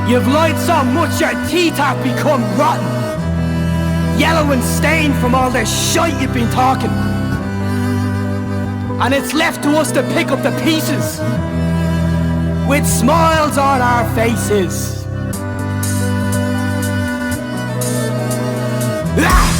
You've lied so much your teeth have become rotten, yellow and stained from all the shite you've been talking. And it's left to us to pick up the pieces with smiles on our faces. Ah!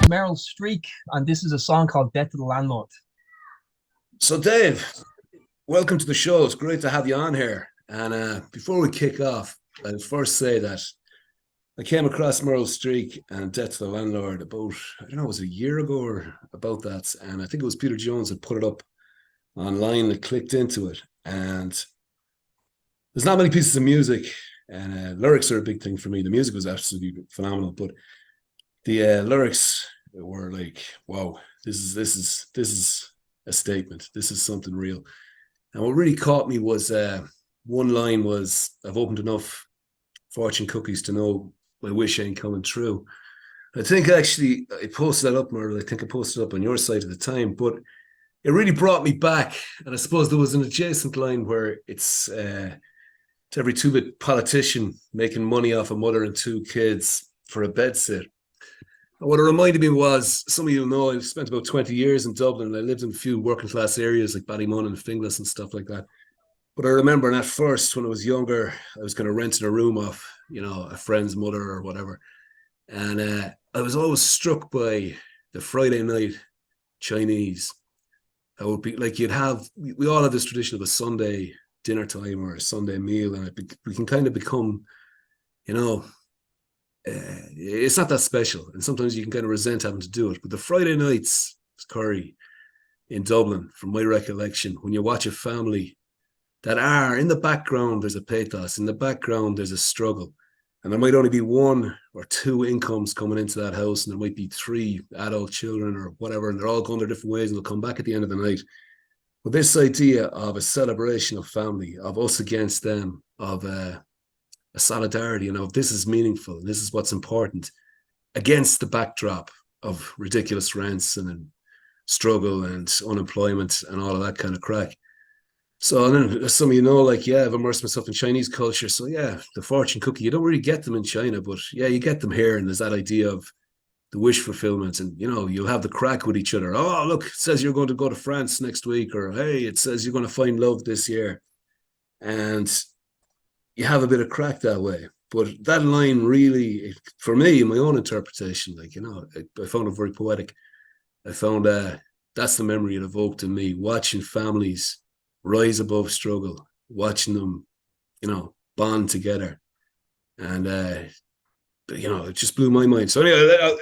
Meryl Streek, and this is a song called Death to the Landlord. So Dave, welcome to the show. It's great to have you on here. And before we kick off, I'll first say that I came across Meryl Streek and Death to the Landlord about, I don't know, it was a year ago or about that. And I think it was Peter Jones that put it up online and clicked into it. And there's not many pieces of music, and lyrics are a big thing for me. The music was absolutely phenomenal, but the lyrics were like, wow, this is a statement. This is something real. And what really caught me was one line was, I've opened enough fortune cookies to know my wish ain't coming true. I think actually I posted that up, Merl. I think I posted it up on your site at the time, but it really brought me back. And I suppose there was an adjacent line where it's to every two-bit politician making money off a mother and two kids for a bedsit. What it reminded me was, some of you know, I've spent about 20 years in Dublin, and I lived in a few working class areas like Ballymun and Finglas and stuff like that. But I remember at first, when I was younger, I was kind of renting a room off, a friend's mother or whatever. And I was always struck by the Friday night Chinese. I would be like, we all have this tradition of a Sunday dinner time or a Sunday meal, and we can kind of become, it's not that special, and sometimes you can kind of resent having to do it. But the Friday nights curry in Dublin, from my recollection, when you watch a family that are in the background, there's a pathos, in the background there's a struggle, and there might only be one or two incomes coming into that house, and there might be three adult children or whatever, and they're all going their different ways, and they'll come back at the end of the night. But this idea of a celebration of family, of us against them, of a solidarity, this is meaningful, and this is what's important, against the backdrop of ridiculous rents and struggle and unemployment and all of that kind of crack. So, and then some of you know, like, yeah, I've immersed myself in Chinese culture. So yeah, the fortune cookie, you don't really get them in China, but yeah, you get them here. And there's that idea of the wish fulfillment, and you'll have the crack with each other. Oh, look, it says you're going to go to France next week, or hey, it says you're going to find love this year. And you have a bit of crack that way. But that line really, for me, my own interpretation, I found it very poetic. I found that's the memory it evoked in me, watching families rise above struggle, watching them, bond together. And, it just blew my mind. So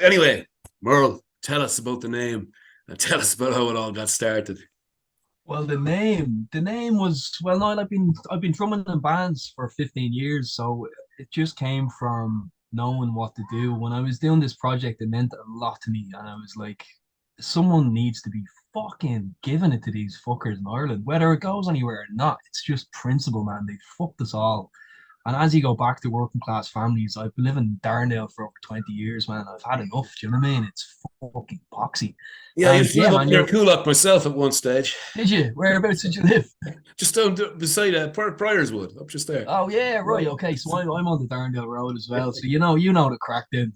anyway, Merl, tell us about the name and tell us about how it all got started. Well, the name was, well, no, I've been drumming in bands for 15 years, so it just came from knowing what to do. When I was doing this project, it meant a lot to me, and I was like, someone needs to be fucking giving it to these fuckers in Ireland, whether it goes anywhere or not. It's just principle, man. They fucked us all. And as you go back to working class families, I've been living in Darndale for over 20 years, man. I've had enough. Do you know what I mean? It's fucking boxy. Yeah, I used to live up near Coolock myself at one stage. Did you? Whereabouts did you live? Just down beside Priorswood, up just there. Oh yeah, right. Okay, so I'm on the Darndale Road as well. So you know the crack then.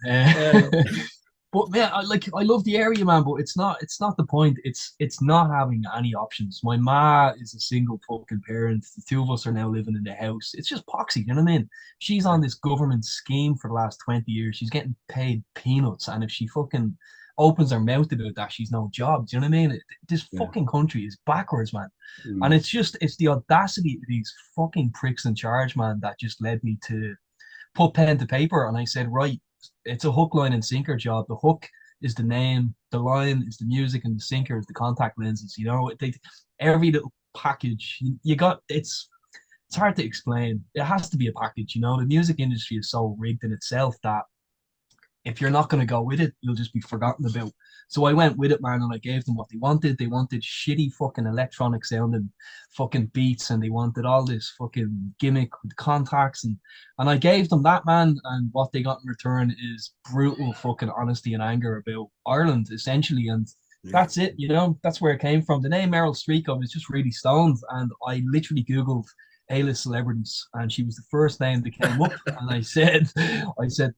But yeah, I love the area, man. But it's not the point. It's not having any options. My ma is a single fucking parent. The two of us are now living in the house. It's just poxy, you know what I mean? She's on this government scheme for the last 20 years. She's getting paid peanuts, and if she fucking opens her mouth about that, she's no job. Do you know what I mean? This fucking country is backwards, man. And it's the audacity of these fucking pricks in charge, man, that just led me to put pen to paper. And I said, right, it's a hook, line, and sinker job. The hook is the name, the line is the music, and the sinker is the contact lenses. Every little package you got. It's hard to explain. It has to be a package. The music industry is so rigged in itself that if you're not going to go with it, you'll just be forgotten about. So I went with it, man, and I gave them what they wanted. They wanted shitty fucking electronic sounding fucking beats, and they wanted all this fucking gimmick with contacts, and I gave them that, man. And what they got in return is brutal fucking honesty and anger about Ireland, essentially. And that's it, you know, that's where it came from. The name Meryl Streek, I was just really stoned, and I literally Googled A-list celebrities, and she was the first name that came up. And I said,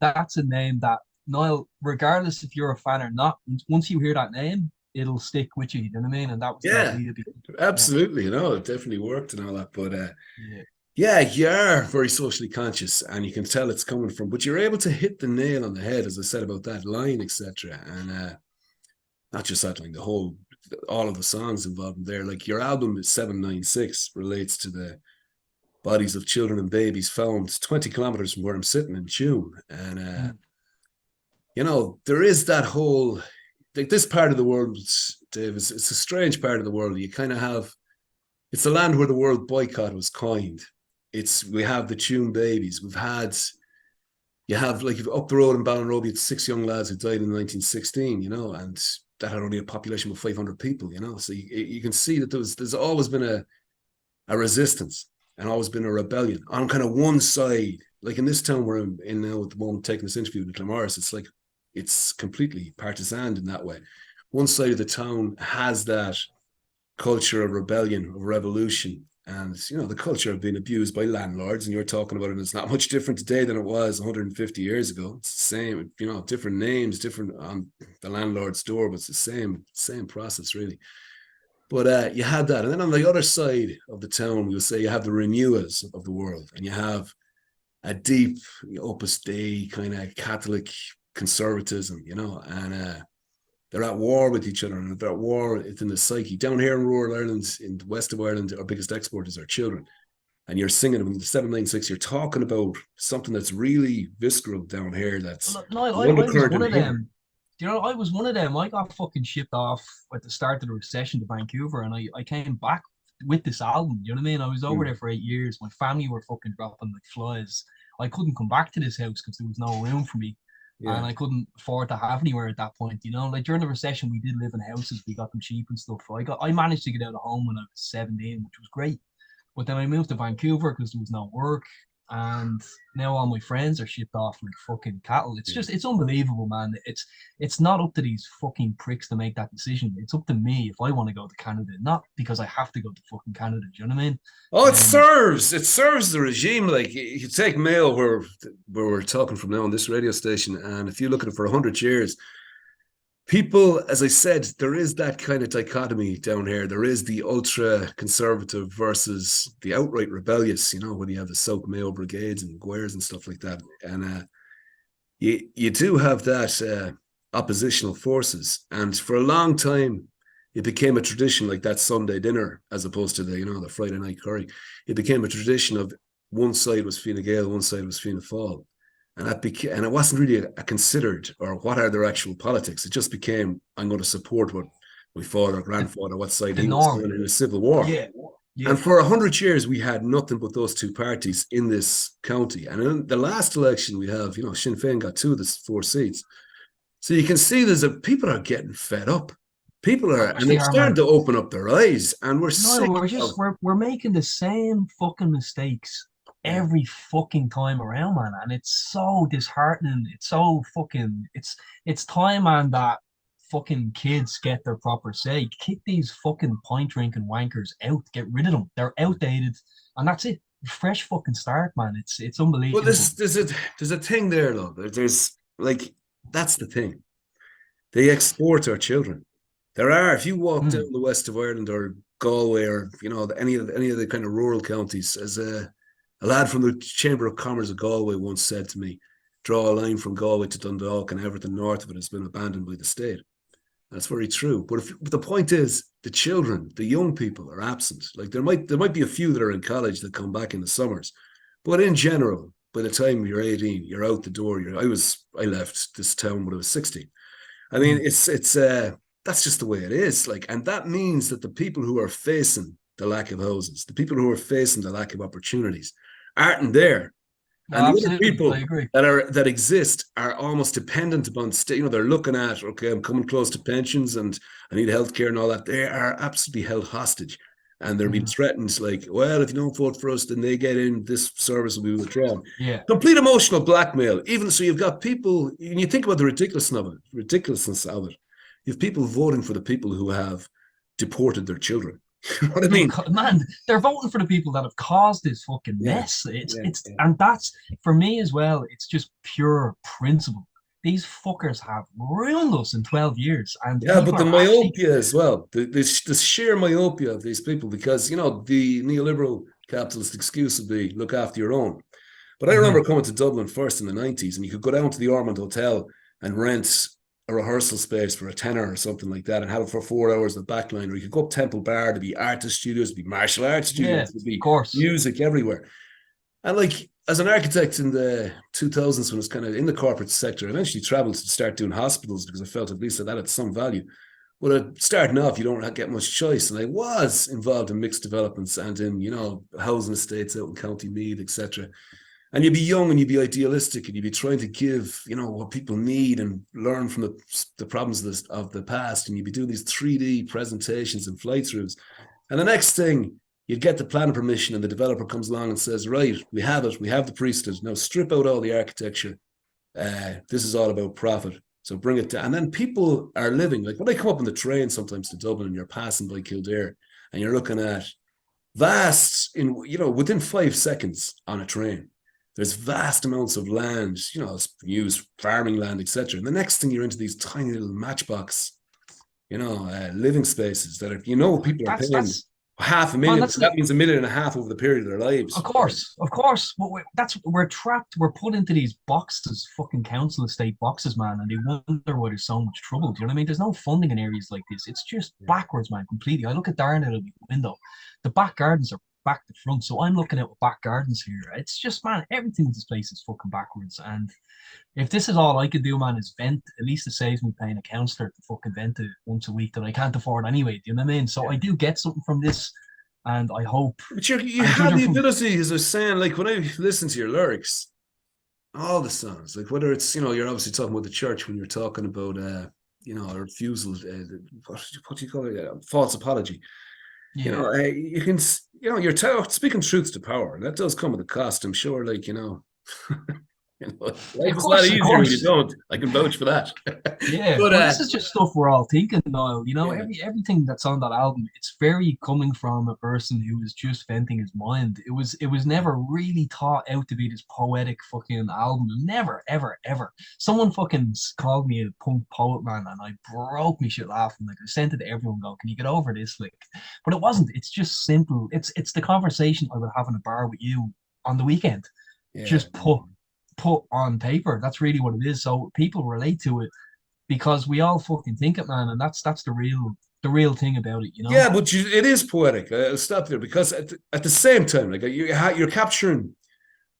that's a name that, Niall, regardless if you're a fan or not, once you hear that name, it'll stick with you. You know what I mean? And that was the idea. Absolutely. You know, it definitely worked and all that. But yeah, you are very socially conscious, and you can tell it's coming from. But you're able to hit the nail on the head, as I said about that line, etc. And not just that line, all of the songs involved in there. Like your album is 796 relates to the bodies of children and babies found 20 kilometers from where I'm sitting in Tune, and you know, there is that whole, like this part of the world, Dave, it's a strange part of the world. You kind of have, it's the land where the world boycott was coined. We have the Tune babies. You have like up the road in Ballinrobe, it's 6 young lads who died in 1916, you know, and that had only a population of 500 people, you know. So you can see that there's always been a resistance and always been a rebellion on kind of one side. Like in this town where I'm in now at the moment, taking this interview with Claremorris, it's like, it's completely partisan in that way. One side of the town has that culture of rebellion, of revolution, and you know the culture of being abused by landlords. And you're talking about it. It's not much different today than it was 150 years ago. It's the same, you know, different names, different on the landlord's door, but it's the same process really. But you had that, and then on the other side of the town, we'll say you have the renewers of the world, and you have a deep Opus Dei kind of Catholic conservatism, you know, and they're at war with each other, and they're at war within the psyche. Down here in rural Ireland, in the west of Ireland, our biggest exporters are children. And you're singing them in the 796, you're talking about something that's really visceral down here. That's no, I was one of them. You know, I was one of them. I got fucking shipped off at the start of the recession to Vancouver, and I came back with this album. You know what I mean? I was over there for 8 years. My family were fucking dropping like flies. I couldn't come back to this house because there was no room for me. And I couldn't afford to have anywhere at that point, you know. Like during the recession, we did live in houses, we got them cheap and stuff. I managed to get out of home when I was 17, which was great. But then I moved to Vancouver because there was no work, and now all my friends are shipped off like fucking cattle. It's unbelievable, man. It's not up to these fucking pricks to make that decision. It's up to me if I want to go to Canada, not because I have to go to fucking Canada. Do you know what I mean? Oh, it serves the regime. Like you take Mayo, where we're talking from now on this radio station, and if you look at it for 100 years, people, as I said, there is that kind of dichotomy down here. There is the ultra conservative versus the outright rebellious, you know, when you have the South Mayo brigades and Guers and stuff like that. And you do have that oppositional forces. And for a long time, it became a tradition, like that Sunday dinner, as opposed to the Friday night curry. It became a tradition of one side was Fianna Gael, one side was Fianna Fáil. And it wasn't really a considered, or what are their actual politics. It just became, I'm going to support what my father or grandfather, what side he was in a civil war. Yeah. And for 100 years, we had nothing but those two parties in this county. And in the last election, we have, Sinn Féin got 2 of the 4 seats. So you can see people are getting fed up. People are, and they're starting to open up their eyes. And we're making the same fucking mistakes every fucking time around, man, and it's so disheartening. It's so fucking it's time, man, that fucking kids get their proper say. Kick these fucking pint drinking wankers out. Get rid of them. They're outdated, and that's it. Fresh fucking start, man. It's unbelievable. Well, there's a thing there, though. There's like, that's the thing. They export our children. There are, if you walk down the west of Ireland or Galway or any of the kind of rural counties, as a lad from the Chamber of Commerce of Galway once said to me, draw a line from Galway to Dundalk and everything north of it has been abandoned by the state. That's very true. But the point is, the children, the young people are absent. Like there might be a few that are in college that come back in the summers. But in general, by the time you're 18, you're out the door. I left this town when I was 16. I mean, it's that's just the way it is. Like, and that means that the people who are facing the lack of houses, the people who are facing the lack of opportunities, aren't there. No, And the other absolutely, I people agree. that exist are almost dependent upon they're looking at, okay, I'm coming close to pensions and I need healthcare and all that. They are absolutely held hostage. And they're being Mhm. threatened, like, well, if you don't vote for us, then they get in, this service will be withdrawn. Yeah. Complete emotional blackmail. Even so, you've got people, and you think about the ridiculousness of it. You have people voting for the people who have deported their children. You know what I mean? Man, they're voting for the people that have caused this fucking Yeah, mess. yeah, It's yeah. and that's for me as well. It's just pure principle. These fuckers have ruined us in 12 years, and Yeah, but people the are actually myopia as well, the sheer myopia of these people, because, the neoliberal capitalist excuse would be look after your own. But I remember Mhm. coming to Dublin first in the 90s, and you could go down to the Ormond Hotel and rent a rehearsal space for a tenner or something like that and have it for 4 hours in the back line. Or you could go up Temple Bar, to be artist studios, to be martial arts Yeah, studios, to of be course. music everywhere. And like as an architect in the 2000s, when I was kind of in the corporate sector, I eventually traveled to start doing hospitals because I felt at least that had some value. But starting off, you don't get much choice. And I was involved in mixed developments and in, housing estates out in County Meath, etc. And you'd be young and you'd be idealistic and you'd be trying to give, what people need and learn from the problems of the past. And you'd be doing these 3D presentations and fly throughs. And the next thing, you'd get the planning permission and the developer comes along and says, right, we have it. We have the priesthood. Now strip out all the architecture. This is all about profit. So bring it down. And then people are living, like when I come up on the train sometimes to Dublin and you're passing by Kildare and you're looking at within 5 seconds on a train, there's vast amounts of land, used farming land, etc. And the next thing you're into these tiny little matchbox, living spaces that are, people are That's paying that's half a man. million. That's That the means 1.5 million over the period of their lives. Of course. But we're trapped. We're put into these boxes, fucking council estate boxes, man, and they wonder why there's so much trouble. Do you know what I mean? There's no funding in areas like this. It's just backwards, man, completely. I look at Darren out of the window. The back gardens are back to front, so I'm looking at back gardens here. It's just, man, everything in this place is fucking backwards. And if this is all I can do, man, is vent, at least it saves me paying a counsellor to fucking vent it once a week that I can't afford anyway. Do you know what I mean? So I do get something from this, and I hope. But you And have judging the from ability, as I was saying, like when I listen to your lyrics, all the songs, like whether it's, you're obviously talking about the church when you're talking about, a refusal, what do you call it? False apology. Yeah, You can, you're speaking truth to power, and that does come with a cost, I'm sure. Like, life is a lot of easier when you course. don't. I can vouch for that. Yeah, But but this is just stuff we're all thinking, Niall. You know, yeah, everything that's on that album, it's very coming from a person who was just venting his mind. It was never really thought out to be this poetic fucking album. Never, ever, ever. Someone fucking called me a punk poet, man, and I broke me shit laughing. Like I sent it to everyone, go, can you get over this? Like, but it wasn't. It's just simple. It's the conversation I would have in a bar with you on the weekend. yeah. Just put on paper. That's really what it is. So people relate to it because we all fucking think it, man, and that's the real thing about it, you know? Yeah, but it is poetic. I'll stop there because at the same time, like you're capturing.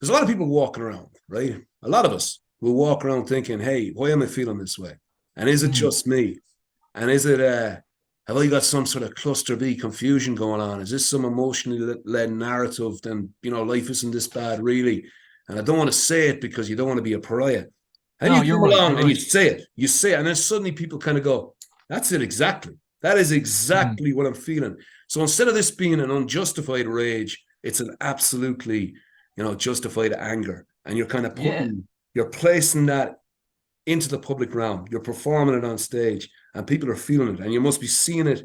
There's a lot of people walking around, right? A lot of us will walk around thinking, "Hey, why am I feeling this way? And is it Mm. just me? And is it have I got some sort of cluster B confusion going on? Is this some emotionally led narrative? Then life isn't this bad, really. And I don't want to say it because you don't want to be a pariah. And No, you you're come right. along You're and right. you say it, and then suddenly people kind of go, "That's it exactly. That is Mm. exactly what I'm feeling." So instead of this being an unjustified rage, it's an absolutely, justified anger, and you're kind of Yeah, you're placing that into the public realm. You're performing it on stage, and people are feeling it, and you must be seeing it.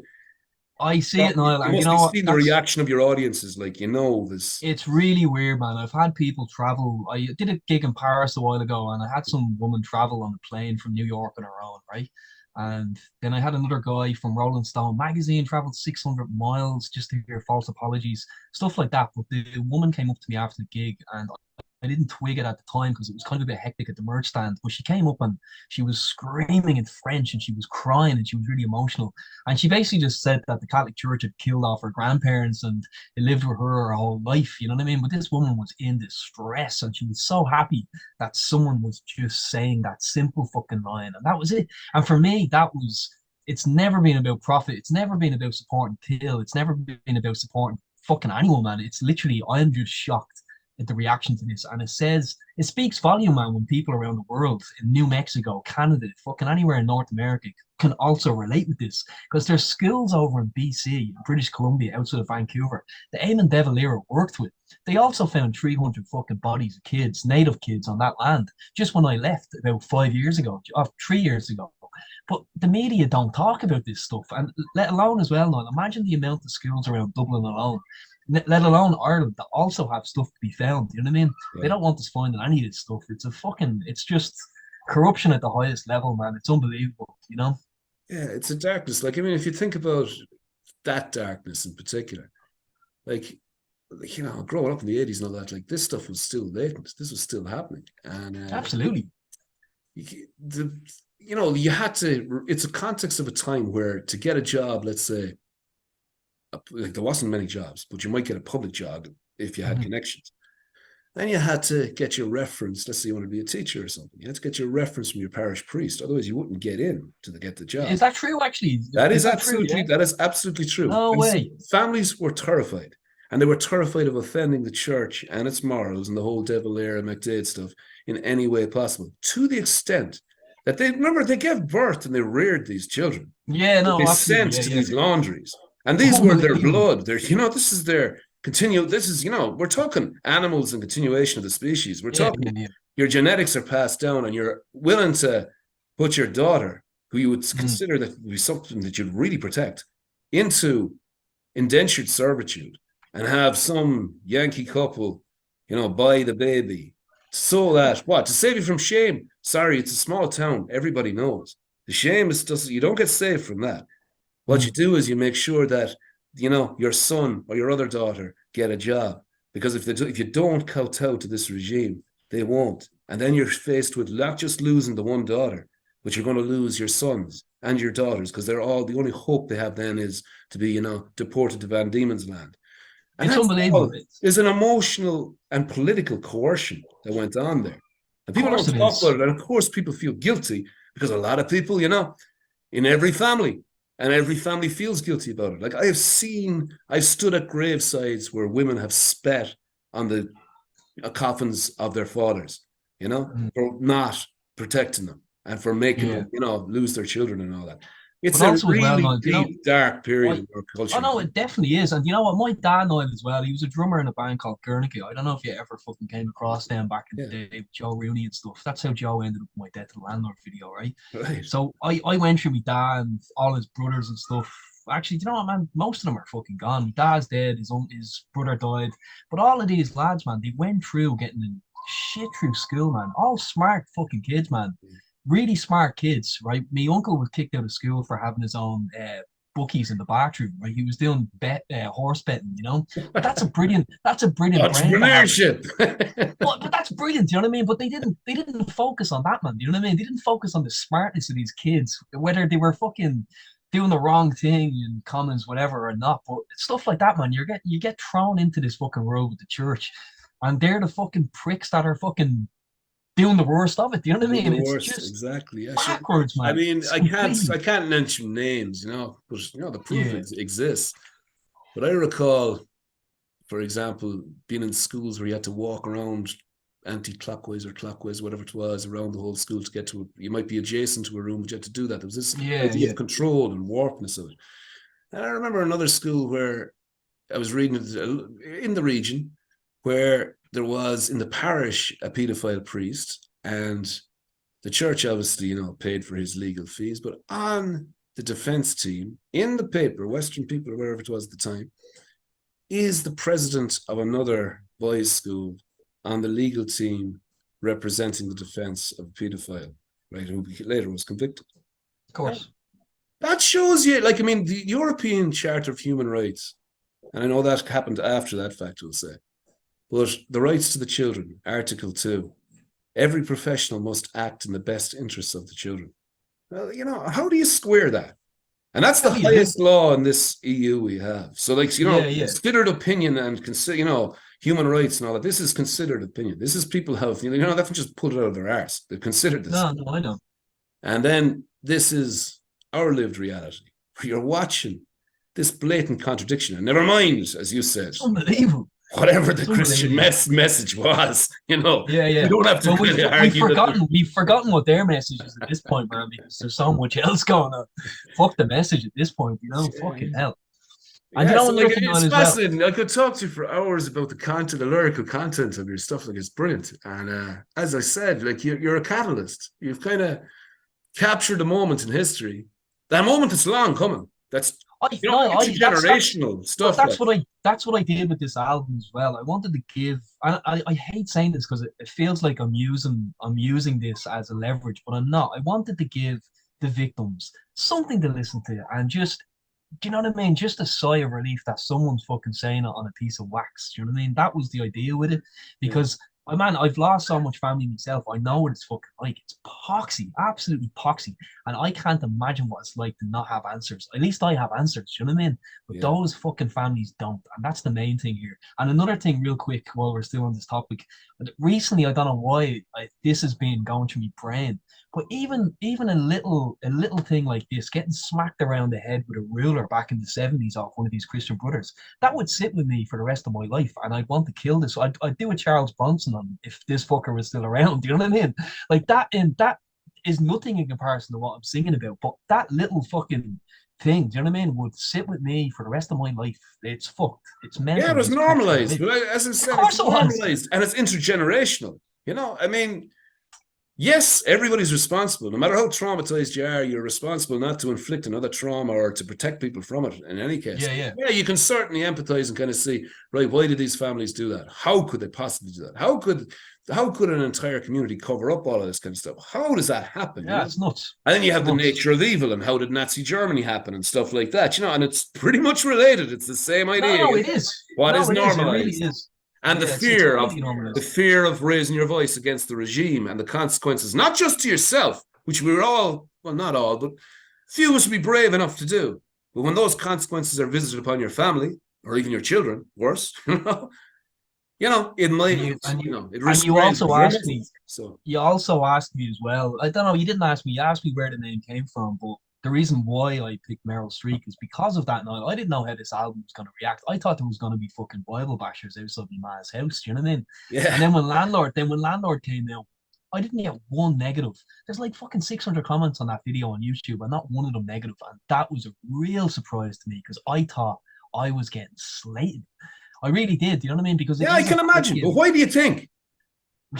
I see it, Niall, You and you must be know what? seeing the That's reaction of your audiences, like this. it's really weird, man. I've had people travel. I did a gig in Paris a while ago, and I had some woman travel on a plane from New York on her own, right? And then I had another guy from Rolling Stone magazine traveled 600 miles just to hear false apologies, stuff like that. But the woman came up to me after the gig, and I didn't twig it at the time because it was kind of a bit hectic at the merch stand. But she came up and she was screaming in French and she was crying and she was really emotional. And she basically just said that the Catholic Church had killed off her grandparents and it lived with her whole life. You know what I mean? But this woman was in distress and she was so happy that someone was just saying that simple fucking line. And that was it. And for me, it's never been about profit. It's never been about supporting Till. It's never been about supporting fucking anyone, man. It's literally, I'm just shocked the reaction to this, and it speaks volume, man, when people around the world in New Mexico, Canada, fucking anywhere in North America can also relate with this, because there's schools over in BC, British Columbia, outside of Vancouver, the Eamon De Valera worked with. They also found 300 fucking bodies of kids, native kids, on that land just when I left about 5 years ago, or 3 years ago. But the media don't talk about this stuff, and let alone as well, now, imagine the amount of schools around Dublin alone, let alone Ireland, that also have stuff to be found. You know what I mean? Yeah. They don't want us finding any of this stuff. It's just corruption at the highest level, man. It's unbelievable, you know? Yeah, it's a darkness. Like, I mean, if you think about that darkness in particular, like you know, growing up in the 80s and all that, like this stuff was still latent. This was still happening. And Absolutely. You know, you had to, it's a context of a time where to get a job, let's say, like there wasn't many jobs, but you might get a public job if you had connections. Then you had to get your reference. Let's say you want to be a teacher or something. You had to get your reference from your parish priest. Otherwise, you wouldn't get in to get the job. Is that true, actually? That is absolutely true. No way. Families were terrified. And they were terrified of offending the church and its morals and the whole De Valera, McDade stuff in any way possible. To the extent that they gave birth and they reared these children. Yeah, no, they sent to these laundries. And these were their blood. You know, this is their you know, we're talking animals and continuation of the species. We're talking your genetics are passed down, and you're willing to put your daughter, who you would consider that would be something that you'd really protect, into indentured servitude and have some Yankee couple, you know, buy the baby so that, what, to save you from shame. Sorry, it's a small town. Everybody knows. The shame is just, you don't get saved from that. What you do is you make sure that, you know, your son or your other daughter get a job, because if you don't kowtow to this regime, they won't. And then you're faced with not just losing the one daughter, but you're going to lose your sons and your daughters, because they're all, the only hope they have then is to be, you know, deported to Van Diemen's Land. And it's unbelievable. There's an emotional and political coercion that went on there. And people don't talk about it. And of course, people feel guilty, because a lot of people, you know, in every family, and every family feels guilty about it. Like I've stood at gravesides where women have spat on the coffins of their fathers, you know, for not protecting them and for making them, you know, lose their children and all that. It's a really deep, dark period in our culture. Oh, no, it definitely is. And you know what? My dad knew it as well. He was a drummer in a band called Guernica. I don't know if you ever fucking came across them back in the day with Joe Rooney and stuff. That's how Joe ended up with my Death to the Landlord video, right? So I went through my dad and all his brothers and stuff. Actually, you know what, man? Most of them are fucking gone. My dad's dead. His brother died. But all of these lads, man, they went through getting shit through school, man. All smart fucking kids, man. Really smart kids, right? My uncle was kicked out of school for having his own bookies in the bathroom, right? He was doing horse betting, you know. But that's a brilliant entrepreneurship. but that's brilliant, you know what I mean? But they didn't focus on that, man. You know what I mean? They didn't focus on the smartness of these kids, whether they were fucking doing the wrong thing in commons, whatever, or not. But stuff like that, man. You get thrown into this fucking world with the church, and they're the fucking pricks that are fucking doing the worst of it. Do you know what I mean? It's just exactly. Backwards, man. I mean, I can't mention names, you know, but you know the proof exists. But I recall, for example, being in schools where you had to walk around anti-clockwise or clockwise, whatever it was, around the whole school to get to it. You might be adjacent to a room, but you had to do that. There was this idea of control and warpness of it. And I remember another school where I was reading in the region where there was in the parish a paedophile priest, and the church obviously, you know, paid for his legal fees. But on the defense team, in the paper, Western People or whatever it was at the time, is the president of another boys' school on the legal team representing the defense of a paedophile, right, who later was convicted. Of course. That shows you, like, I mean, the European Charter of Human Rights, and I know that happened after that fact, we'll say, but the rights to the children, Article 2, every professional must act in the best interests of the children. Well, you know, how do you square that? And that's the highest law in this EU we have. So, like, you know, considered opinion and consider, you know, human rights and all that. This is considered opinion. This is people have, you know, they haven't just pulled it out of their arse. They've considered this. No, I know. And then this is our lived reality, where you're watching this blatant contradiction. And never mind, as you said, it's unbelievable. whatever the It's Christian unbelievable. message was, you know. Yeah, We yeah. don't have to Well, really argue that. we've forgotten what their message is at this point, man, because there's so much else going on. Fuck the message at this point, you know. Fucking hell. And you Yeah, know so like another thing it's on as well. fascinating. I could talk to you for hours about the content, the lyrical content of your stuff. Like it's brilliant. And as I said, like you're a catalyst. You've kind of captured a moment in history. That moment that's long coming. That's I no, that's intergenerational well, stuff. Like that's what I did with this album as well. I wanted to give, and I hate saying this because it feels like I'm using this as a leverage, but I'm not. I wanted to give the victims something to listen to and just, do you know what I mean? Just a sigh of relief that someone's fucking saying it on a piece of wax. Do you know what I mean? That was the idea with it. yeah. Because, man, I've lost so much family myself. I know what it's fucking like. It's poxy, absolutely poxy. And I can't imagine what it's like to not have answers. At least I have answers. Do you know what I mean? But Yeah. those fucking families don't. And that's the main thing here. And another thing, real quick, while we're still on this topic, recently, I don't know why this has been going through my brain. But even a little thing like this, getting smacked around the head with a ruler back in the 70s off one of these Christian brothers, that would sit with me for the rest of my life, and I'd want to kill this. I'd do a Charles Bronson on him if this fucker was still around. Do you know what I mean? Like that is nothing in comparison to what I'm singing about. But that little fucking thing, do you know what I mean, would sit with me for the rest of my life. It's fucked. It's mental. Yeah, it was It's normalized. fucking But as I said, of course it's it was. normalized and it's intergenerational. You know, I mean, yes, everybody's responsible. No matter how traumatized you are, you're responsible not to inflict another trauma or to protect people from it in any case. Yeah, yeah. Yeah, you can certainly empathize and kind of see, right, why did these families do that? How could they possibly do that? How could an entire community cover up all of this kind of stuff? How does that happen? Yeah, it's nuts. And then you have It's the nuts. nature of evil and how did Nazi Germany happen and stuff like that, you know, and it's pretty much related. It's the same idea. No, it is. What No, is it is. It really normalized? is. And Yeah, the it's fear of completely normalized. raising your voice against the regime and the consequences, not just to yourself, which we were all, well, not all, but few of us would be brave enough to do. But when those consequences are visited upon your family or even your children, worse, it might, it And you restrains also your asked me, message. So you also asked me as well. I don't know, you didn't ask me. You asked me where the name came from, but the reason why I picked Meryl Streek is because of that night. I didn't know how this album was going to react. I thought there was going to be fucking Bible bashers outside my man's house. Do you know what I mean? yeah, And then when Landlord came out, I didn't get one negative. There's like fucking 600 comments on that video on YouTube, and not one of them negative. And that was a real surprise to me because I thought I was getting slated. I really did. You know what I mean? Because I can imagine. But why do you think?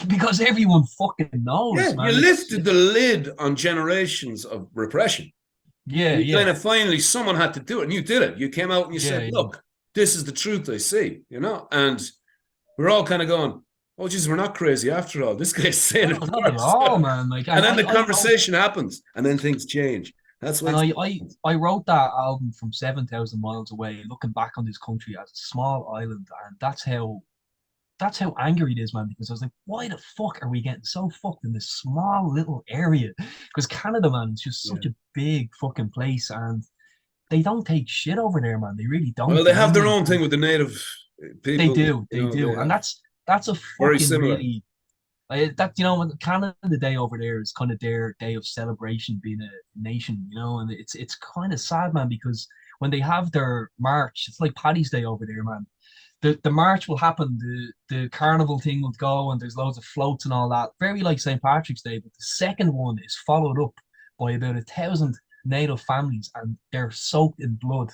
Because everyone fucking knows, Yeah, man. you lifted the lid on generations of repression. Yeah, you kind of finally, someone had to do it, and you did it. You came out and you said, "Look, this is the truth I see," and we're all kind of going, "Oh, Jesus, we're not crazy after all. This guy's saying it." Not at all, man. Like, and then the conversation happens, and then things change. That's why. And I wrote that album from 7,000 miles away, looking back on this country as a small island, and that's how angry it is, man, because I was like, why the fuck are we getting so fucked in this small little area? Because Canada, man, is just such a big fucking place, and they don't take shit over there, man. They really don't. Well, they have their own thing with the native people. They do. And that's a very fucking similar. really when Canada Day over there is kind of their day of celebration being a nation, and it's kind of sad, man, because when they have their march, it's like Paddy's Day over there, man. The march will happen, the carnival thing will go, and there's loads of floats and all that, very like St. Patrick's Day. But the second one is followed up by about 1,000 native families, and they're soaked in blood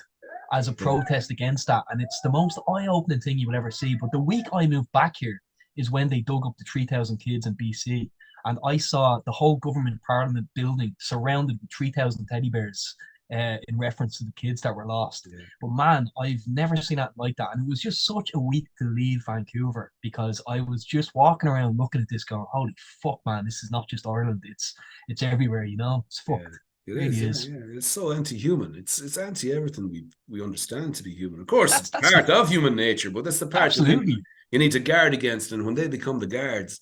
as a protest against that. And it's the most eye-opening thing you will ever see. But the week I moved back here is when they dug up the 3,000 kids in BC, and I saw the whole government parliament building surrounded with 3,000 teddy bears. In reference to the kids that were lost. Yeah. But man, I've never seen that like that. And it was just such a week to leave Vancouver because I was just walking around looking at this going, holy fuck, man, this is not just Ireland. It's everywhere, It's fucked. Yeah, it is. Yeah. It's so anti-human. It's anti everything we understand to be human. Of course, that's part of human nature, but that's the part absolutely you need to guard against. And when they become the guards,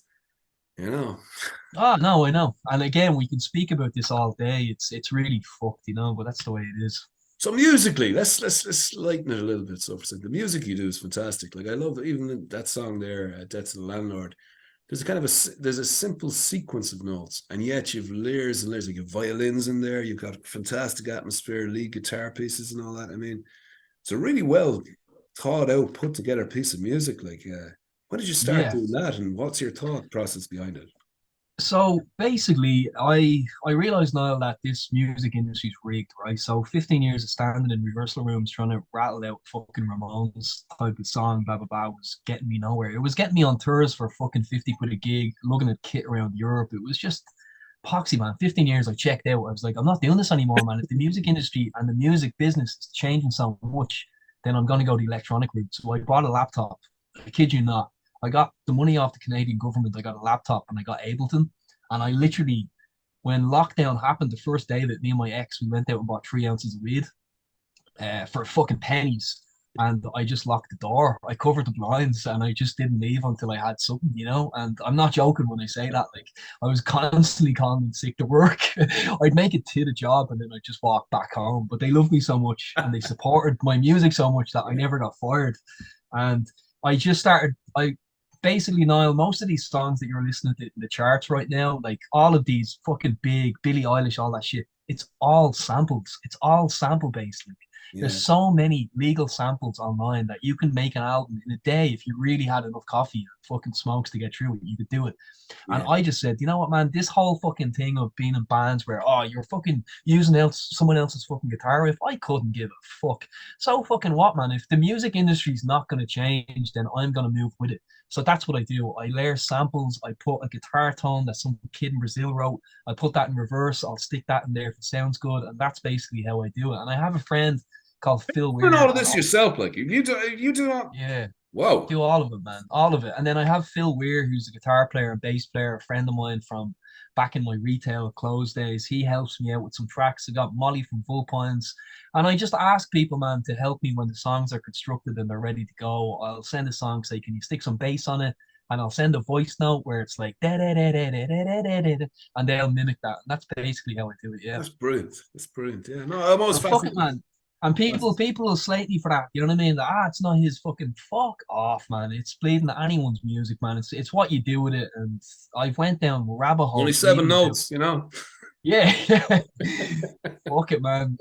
Oh no, I know. And again, we can speak about this all day. It's really fucked, but that's the way it is. So musically, let's lighten it a little bit. So the music you do is fantastic. Like I love even that song there, "Death to the Landlord." There's there's a simple sequence of notes, and yet you've layers and layers. Like you have violins in there, you've got fantastic atmosphere, lead guitar pieces, and all that. I mean, it's a really well thought out, put together piece of music. Like, when did you start Yeah. doing that, and what's your thought process behind it? So basically, I realized now that this music industry is rigged, right? So 15 years of standing in rehearsal rooms trying to rattle out fucking Ramones type of song, blah blah blah, was getting me nowhere. It was getting me on tours for fucking 50 quid a gig, looking at kit around Europe. It was just poxy, man. 15 years I checked out. I was like, I'm not doing this anymore, man. If the music industry and the music business is changing so much, then I'm gonna go the electronic route. So I bought a laptop. I kid you not. I got the money off the Canadian government. I got a laptop and I got Ableton. And I literally, when lockdown happened, the first day that me and my ex, we went out and bought 3 ounces of weed for fucking pennies. And I just locked the door. I covered the blinds and I just didn't leave until I had something, you know? And I'm not joking when I say that. Like, I was constantly calling in sick to work. I'd make it to the job and then I'd just walk back home. But they loved me so much and they supported my music so much that I never got fired. And I just started, I basically, Niall, most of these songs that you're listening to in the charts right now, like all of these fucking big Billie Eilish, all that shit, it's all samples. It's all sample based. Like, there's so many legal samples online that you can make an album in a day if you really had enough coffee and fucking smokes to get through it. You could do it. And I just said, you know what, man, this whole fucking thing of being in bands where, oh, you're fucking using someone else's fucking guitar riff, I couldn't give a fuck. So fucking what, man? If the music industry's not going to change, then I'm going to move with it. So that's what I do. I layer samples. I put a guitar tone that some kid in Brazil wrote. I put that in reverse. I'll stick that in there if it sounds good. And that's basically how I do it. And I have a friend called Phil You're doing Weir. all of this yourself, like you do not. Yeah. Whoa. Do all of it, man. All of it. And then I have Phil Weir, who's a guitar player and bass player, a friend of mine from back in my retail clothes days. He helps me out with some tracks. I got Molly from Vulpines. And I just ask people, man, to help me when the songs are constructed and they're ready to go. I'll send a song, say, can you stick some bass on it? And I'll send a voice note where it's like da da da da da da da da, and they'll mimic that. And that's basically how I do it. Yeah. That's brilliant. That's brilliant. Yeah. No, I'm always Fuck it, man. And people will slate me for that. You know what I mean? Like, it's not his fucking fuck off, man. It's bleeding anyone's music, man. It's what you do with it. And I've went down rabbit holes. Only 7 notes, you know. Yeah. Fuck it, man.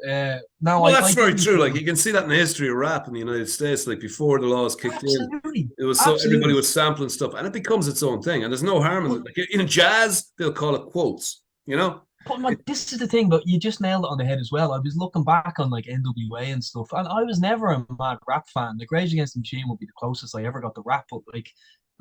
No, well, that's very true. Like, you can see that in the history of rap in the United States. Like, before the laws kicked in, it was so everybody was sampling stuff, and it becomes its own thing. And there's no harm in it. Like in jazz, they'll call it quotes. You know. But like, this is the thing, but you just nailed it on the head as well. I was looking back on like NWA and stuff, and I was never a mad rap fan. Like Rage Against the Machine would be the closest I ever got to rap, but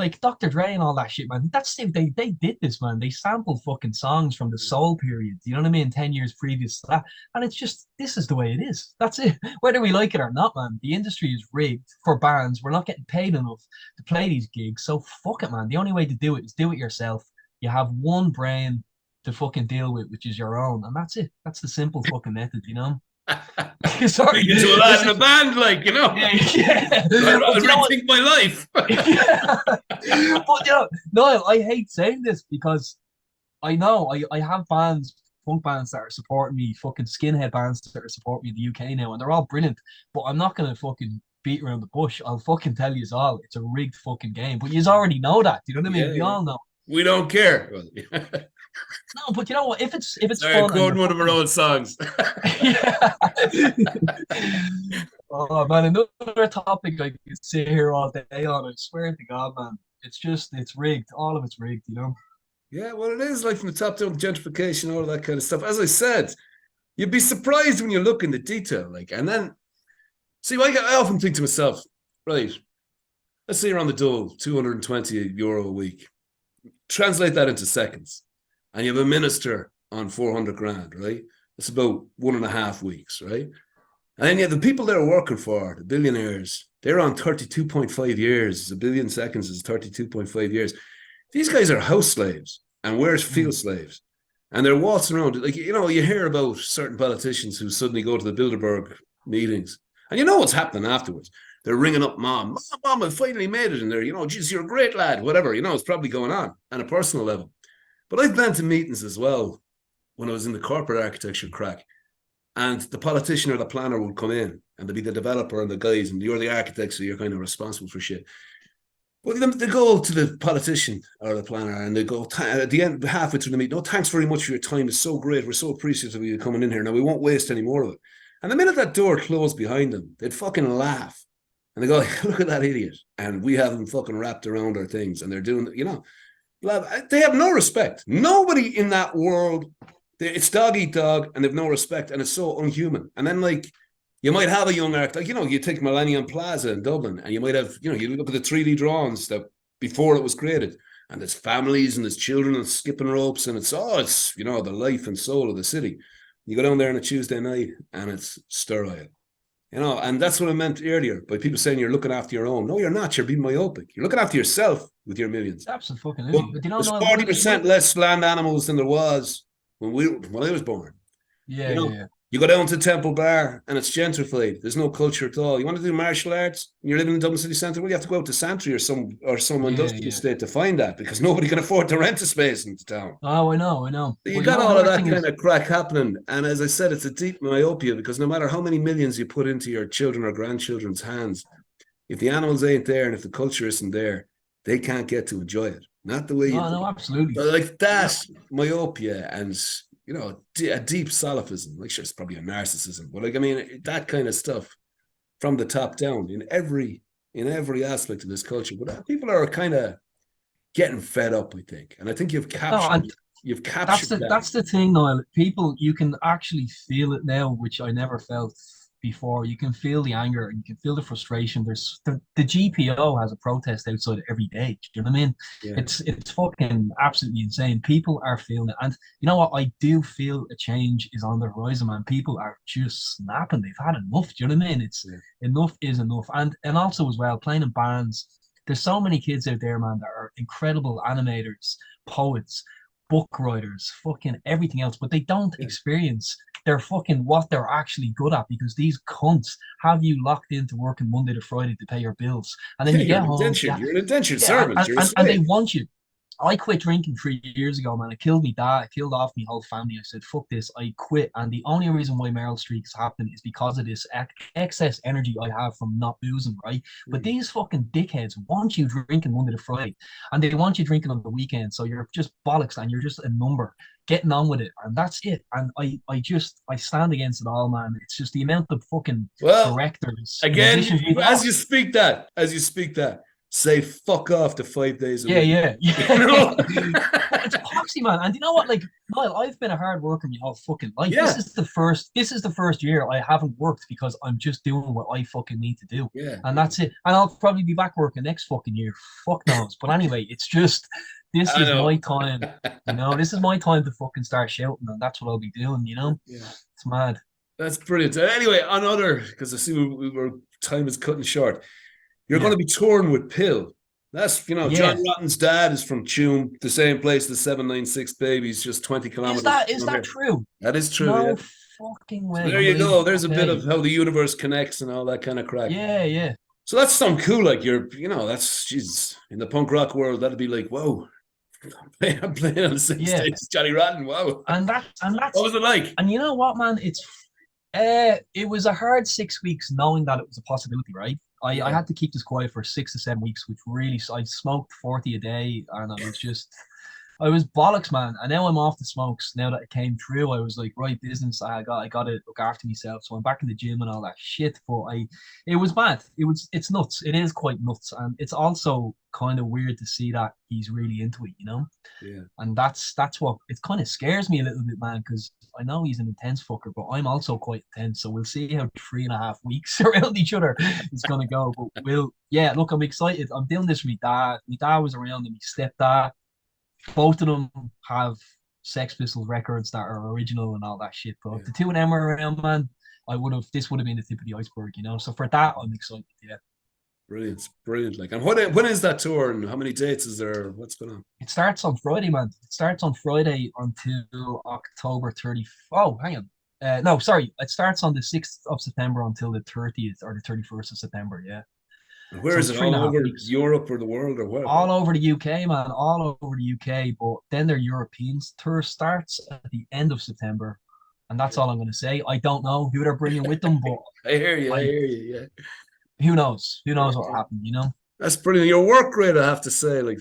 like Dr. Dre and all that shit, man. That's they did this, man. They sampled fucking songs from the soul period. You know what I mean? 10 years previous to that, and it's just this is the way it is. That's it. Whether we like it or not, man. The industry is rigged for bands. We're not getting paid enough to play these gigs, so fuck it, man. The only way to do it is do it yourself. You have one brain to fucking deal with, which is your own, and that's it. That's the simple fucking method, you know. Sorry, you do a lot in a band, like, you know. Yeah. I'd rethink my life. Yeah. But you know, no, I hate saying this because I know I have bands, punk bands that are supporting me, fucking skinhead bands that are supporting me in the UK now, and they're all brilliant. But I'm not gonna fucking beat around the bush. I'll fucking tell you all, it's a rigged fucking game. But you already know that. Do you know what I mean? We all know. We don't care. No, but you know what? If it's fun, quoting one of our own songs. Yeah. Oh man, another topic I could sit here all day on. I swear to God, man, it's rigged. All of it's rigged, you know. Yeah, well, it is like from the top down, gentrification, all of that kind of stuff. As I said, you'd be surprised when you look in the detail, like, and then see, I often think to myself, right? Let's say you're on the dole, €220 a week. Translate that into seconds. And you have a minister on 400 grand, right? It's about 1.5 weeks, right? And then you have the people they're working for, the billionaires, they're on 32.5 years. 1 billion seconds is 32.5 years. These guys are house slaves and we're field slaves. And they're waltzing around. Like, you know, you hear about certain politicians who suddenly go to the Bilderberg meetings. And you know what's happening afterwards. They're ringing up mom. Mom, I finally made it in there. You know, geez, you're a great lad, whatever. You know, it's probably going on a personal level. But I've been to meetings as well when I was in the corporate architecture crack. And the politician or the planner would come in and they'd be the developer and the guys, and you're the architect, so you're kind of responsible for shit. Well, they go to the politician or the planner and they go, at the end, halfway through the meeting, no, thanks very much for your time. It's so great. We're so appreciative of you coming in here. Now, we won't waste any more of it. And the minute that door closed behind them, they'd fucking laugh. And they go, look at that idiot. And we have them fucking wrapped around our things. And they're doing, you know, they have no respect. Nobody in that world, it's dog eat dog, and they've no respect. And it's so unhuman. And then, like, you might have a young artist, like, you know, you take Millennium Plaza in Dublin, and you might have, you know, you look at the 3D drawings that before it was created, and there's families and there's children and skipping ropes, and it's, you know, the life and soul of the city. You go down there on a Tuesday night, and it's sterile. You know, and that's what I meant earlier by people saying you're looking after your own. No, you're not. You're being myopic. You're looking after yourself with your millions. Absolutely. Well, there's 40% less land animals than there was when I was born. Yeah, you know, yeah. You go down to Temple Bar and it's gentrified. There's no culture at all. You want to do martial arts and you're living in Dublin City Centre, well, you have to go out to Santry or some industrial estate to find that because nobody can afford to rent a space in the town. Oh, I know. So you got all of that kind of crack happening. And as I said, it's a deep myopia because no matter how many millions you put into your children or grandchildren's hands, if the animals ain't there and if the culture isn't there, they can't get to enjoy it. Not the way you. No, absolutely. But like that myopia and, you know, a deep salafism, like sure, it's probably a narcissism, but like, I mean, that kind of stuff from the top down in every aspect of this culture. But people are kind of getting fed up, I think. And I think you've captured that's the thing, Niall. People, you can actually feel it now, which I never felt before. You can feel the anger and you can feel the frustration. There's the GPO has a protest outside every day. Do you know what I mean? Yeah. It's fucking absolutely insane. People are feeling it. And you know what? I do feel a change is on the horizon, man. People are just snapping. They've had enough. Do you know what I mean? Enough is enough. And also as well, playing in bands. There's so many kids out there, man, that are incredible animators, poets, book writers, fucking everything else, but they don't experience their fucking what they're actually good at because these cunts have you locked into working Monday to Friday to pay your bills, and then you get home. You're an indentured servant, and they want you. I quit drinking 3 years ago, man. It killed me dad. It killed off my whole family. I said, fuck this. I quit. And the only reason why Meryl Streek is happening is because of this excess energy I have from not boozing, right? But these fucking dickheads want you drinking Monday to Friday. And they want you drinking on the weekend. So you're just bollocks and you're just a number. Getting on with it. And that's it. And I stand against it all, man. It's just the amount of fucking directors. Again, as you speak that, say fuck off to 5 days a week. Yeah. You know? It's poxy, man. And you know what? Like, Niall, I've been a hard worker my whole fucking life. Yeah. This is the first year I haven't worked because I'm just doing what I fucking need to do. Yeah. And that's it. And I'll probably be back working next fucking year. Fuck knows. But anyway, it's just this is my time. You know, this is my time to fucking start shouting, and that's what I'll be doing, you know? Yeah. It's mad. That's brilliant. Anyway, because I see time is cutting short. You're going to be touring with Pill. That's, you know, John Rotten's dad is from Tuam, the same place the 796 Babies, just 20 kilometers. Is that true? That is true. No fucking way. So there you go. There's a bit of how the universe connects and all that kind of crack. Yeah. So that's something cool. Like that's, jeez, in the punk rock world, that'd be like, whoa. I'm playing on the same stage as Johnny Rotten. Wow. And that's what was it like? And you know what, man? It was a hard 6 weeks knowing that it was a possibility, right? I had to keep this quiet for 6 to 7 weeks, which really, I smoked 40 a day and I was bollocks, man. And now I'm off the smokes. Now that it came through, I was like, right, business. I got to look after myself. So I'm back in the gym and all that shit. But it was mad. It's nuts. It is quite nuts. And it's also kind of weird to see that he's really into it, you know? Yeah. And that's what, it kind of scares me a little bit, man, because I know he's an intense fucker, but I'm also quite intense. So we'll see how 3.5 weeks around each other is going to go. But look, I'm excited. I'm doing this with my dad. My dad was around and my stepdad. Both of them have Sex Pistols records that are original and all that shit. But if the two of them were around, man, this would have been the tip of the iceberg, you know? So for that, I'm excited, yeah. Brilliant. Like, and when is that tour and how many dates is there? What's going on? It starts on Friday, man. It starts on Friday until October 30th. Oh, hang on. No, sorry. It starts on the 6th of September until the 30th or the 31st of September, yeah. And where is it? All over Europe or the world or where? All over the UK, man. All over the UK. But then their European tour starts at the end of September. And that's all I'm going to say. I don't know who they're bringing with them, but I hear you. Yeah. Who knows? Who knows what will happen, you know? That's brilliant. Your work rate, I have to say, like,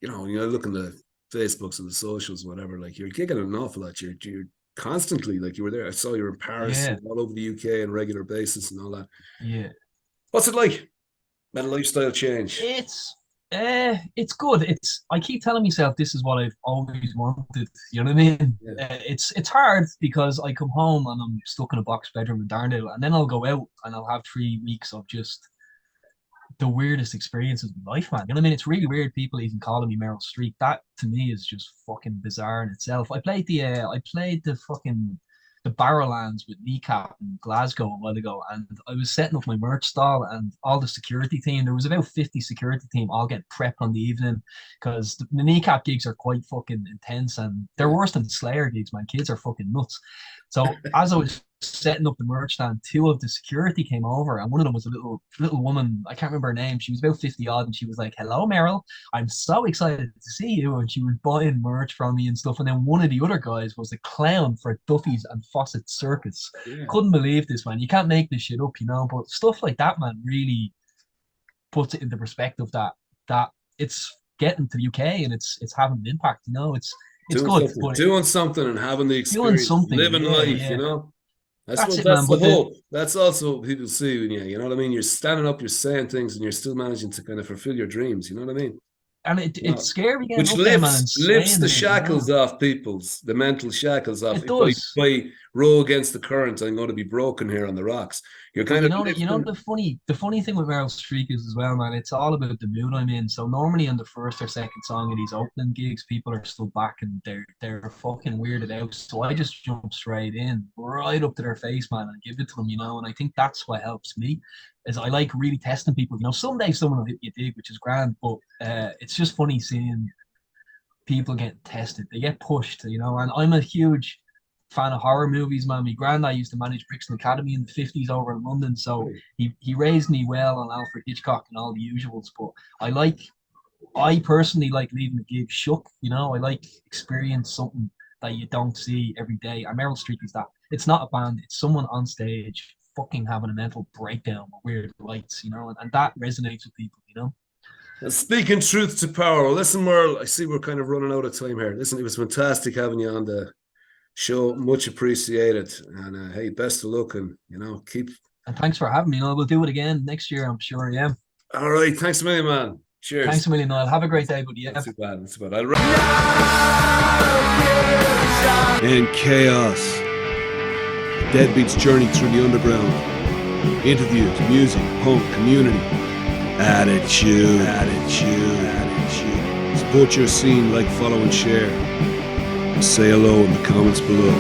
you know, look in the Facebooks and the socials, whatever, like, you're gigging an awful lot. You're constantly, like, you were there. I saw you were in Paris and all over the UK on a regular basis and all that. Yeah. What's it like? That lifestyle change. It's good. I keep telling myself this is what I've always wanted. You know what I mean? Yeah. It's hard because I come home and I'm stuck in a box bedroom in Darndale, and then I'll go out and I'll have 3 weeks of just the weirdest experiences of my life, man. You know what I mean? It's really weird. People even calling me Meryl Streek. That to me is just fucking bizarre in itself. I played the Barrowlands with Kneecap in Glasgow a while ago, and I was setting up my merch stall and all the security team. There was about 50 security team all get prepped on the evening because the Kneecap gigs are quite fucking intense and they're worse than Slayer gigs, man. Kids are fucking nuts. So as I was setting up the merch stand, 2 of the security came over, and one of them was a little woman. I can't remember her name. She was about 50 odd, and she was like, "Hello, Meryl. I'm so excited to see you." And she was buying merch from me and stuff. And then one of the other guys was a clown for Duffy's and Fawcett Circus. Yeah. Couldn't believe this, man. You can't make this shit up, you know. But stuff like that, man, really puts it into perspective that it's getting to the UK and it's having an impact. You know, it's good. But Doing something and having the experience, living life, you know. That's the hope. That's also what people see when you know what I mean? You're standing up, you're saying things, and you're still managing to kind of fulfill your dreams, you know what I mean? And it's scary getting which up there, man, lifts the it, shackles you know? off the mental shackles off. It does. If I row against the current, I'm going to be broken here on the rocks. You're kind of the funny thing with Meryl Streek is as well, man. It's all about the mood I'm in. So normally on the first or second song of these opening gigs, people are still back and they're fucking weirded out. So I just jump straight in, right up to their face, man, and give it to them, you know. And I think that's what helps me. Is I like really testing people. You know, someday someone will hit you dig, which is grand, but it's just funny seeing people get tested. They get pushed, you know. And I'm a huge fan of horror movies, man. My granddad used to manage Brixton Academy in the 50s over in London, so he raised me well on Alfred Hitchcock and all the usuals. But I personally like leaving the gig shook, you know. I like experience something that you don't see every day. And Meryl Streek is that. It's not a band, it's someone on stage fucking having a mental breakdown with weird lights, you know, and that resonates with people, you know. And speaking truth to power. Well, listen, Merl, I see we're kind of running out of time here. Listen, it was fantastic having you on the show. Much appreciated. And hey, best of luck, and you know, keep. And thanks for having me. You know, we'll do it again next year, I'm sure. Yeah. All right. Thanks a million, man. Cheers. Thanks a million, Noel. Have a great day, buddy. Yeah. Not too bad. That's about it. And Kaos. Deadbeat's journey through the underground. Interviews, music, punk, community. Attitude. Support your scene, like, follow, and share. Say hello in the comments below.